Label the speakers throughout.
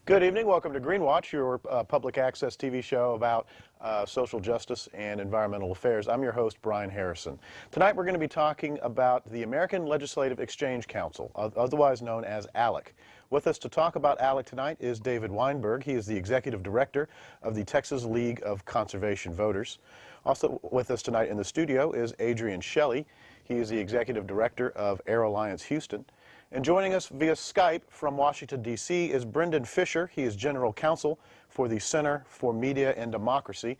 Speaker 1: Good evening. Welcome to GreenWatch, your public access TV show about social justice and environmental affairs. I'm your host, Brian Harrison. Tonight we're going to be talking about the American Legislative Exchange Council, otherwise known as ALEC. With us to talk about ALEC tonight is David Weinberg. He is the Executive Director of the Texas League of Conservation Voters. Also with us tonight in the studio is Adrian Shelley. He is the Executive Director of Air Alliance Houston. And joining us via Skype from Washington, D.C. is Brendan Fisher. He is General Counsel for the Center for Media and Democracy.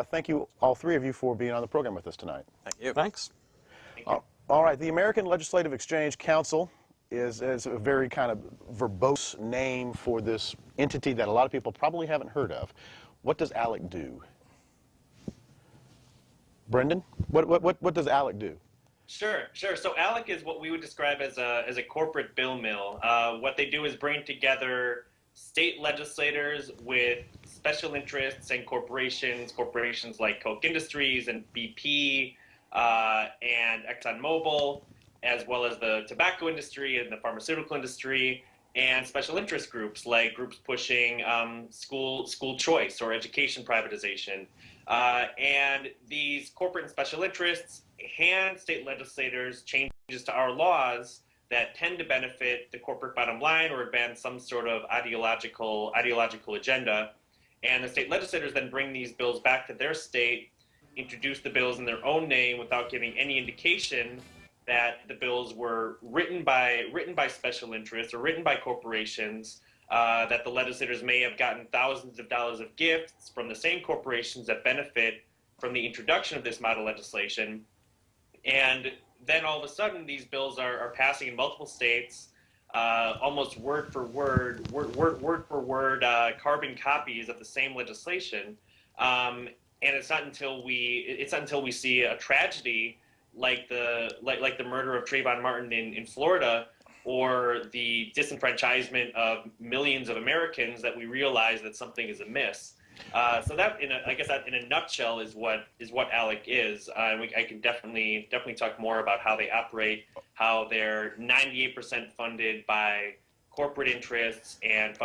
Speaker 1: Thank you, all three of you, for being on the program with us tonight.
Speaker 2: Thank you.
Speaker 3: Thanks.
Speaker 1: All right, the American Legislative Exchange Council is a very kind of verbose name for this entity that a lot of people probably haven't heard of. What does ALEC do? Brendan, what does ALEC do?
Speaker 2: Sure. So ALEC is what we would describe as a corporate bill mill. What they do is bring together state legislators with special interests and corporations like Koch Industries and BP and ExxonMobil, as well as the tobacco industry and the pharmaceutical industry, and special interest groups like groups pushing school choice or education privatization. And these corporate and special interests hand state legislators changes to our laws that tend to benefit the corporate bottom line or advance some sort of ideological agenda. And the state legislators then bring these bills back to their state, introduce the bills in their own name without giving any indication that the bills were written by special interests or written by corporations, that the legislators may have gotten thousands of dollars of gifts from the same corporations that benefit from the introduction of this model legislation. And then all of a sudden, these bills are passing in multiple states, almost word for word, carbon copies of the same legislation. And it's not until we see a tragedy like the murder of Trayvon Martin in Florida, or the disenfranchisement of millions of Americans, that we realize that something is amiss. So that, I guess, that in a nutshell is what ALEC is. I can definitely talk more about how they operate, how they're 98% funded by corporate interests and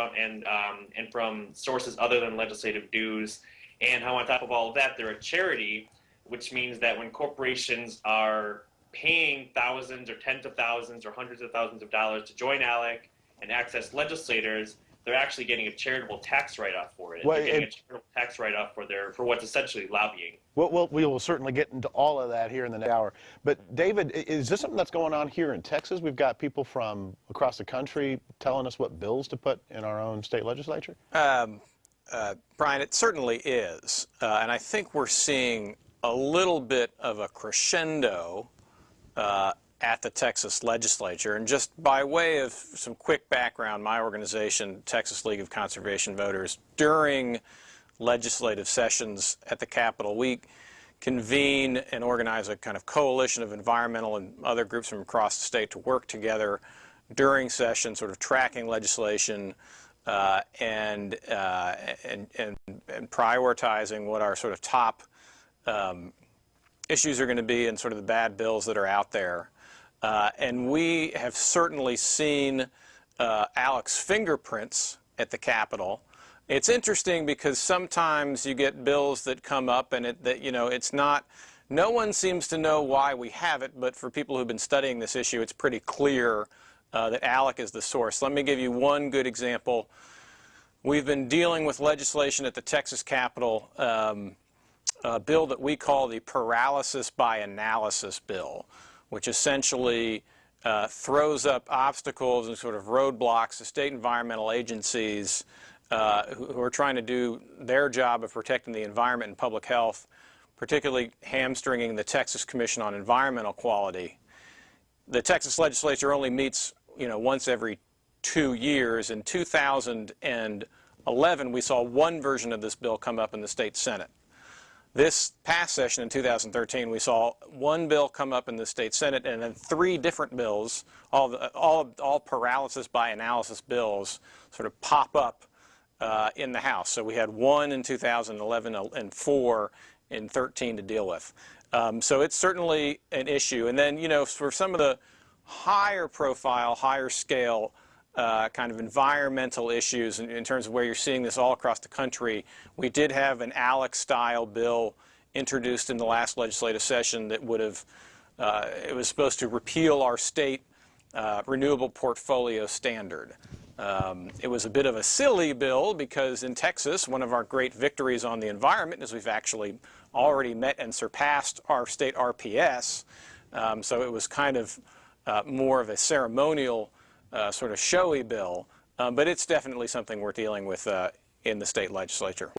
Speaker 2: from sources other than legislative dues, and how on top of all of that they're a charity, which means that when corporations are paying thousands or tens of thousands or hundreds of thousands of dollars to join ALEC and access legislators, they're actually getting a charitable tax write-off for it. Well, they're getting a charitable tax write-off for what's essentially lobbying.
Speaker 1: Well, we will certainly get into all of that here in the next hour. But David, is this something that's going on here in Texas? We've got people from across the country telling us what bills to put in our own state legislature?
Speaker 3: Brian, it certainly is. And I think we're seeing a little bit of a crescendo at the Texas legislature. And just by way of some quick background, my organization, Texas League of Conservation Voters, during legislative sessions at the Capitol, we convene and organize a kind of coalition of environmental and other groups from across the state to work together during sessions, sort of tracking legislation and prioritizing what our sort of top issues are going to be and sort of the bad bills that are out there. And we have certainly seen ALEC's fingerprints at the Capitol. It's interesting because sometimes you get bills that come up and it's not, no one seems to know why we have it, but for people who've been studying this issue, it's pretty clear that ALEC is the source. Let me give you one good example. We've been dealing with legislation at the Texas Capitol, a bill that we call the paralysis by analysis bill, which essentially throws up obstacles and sort of roadblocks to state environmental agencies who are trying to do their job of protecting the environment and public health, particularly hamstringing the Texas Commission on Environmental Quality. The Texas legislature only meets, once every 2 years. In 2011, we saw one version of this bill come up in the state Senate. This past session in 2013, we saw one bill come up in the state Senate, and then 3 different bills, all paralysis by analysis bills, sort of pop up in the House. So we had 1 in 2011 and 4 in 13 to deal with. So it's certainly an issue. And then, for some of the higher profile, higher scale kind of environmental issues in terms of where you're seeing this all across the country. We did have an ALEC-style bill introduced in the last legislative session that would have, it was supposed to repeal our state renewable portfolio standard. It was a bit of a silly bill because in Texas, one of our great victories on the environment is we've actually already met and surpassed our state RPS. So it was kind of more of a ceremonial sort of showy bill, but it's definitely something we're dealing with in the state legislature.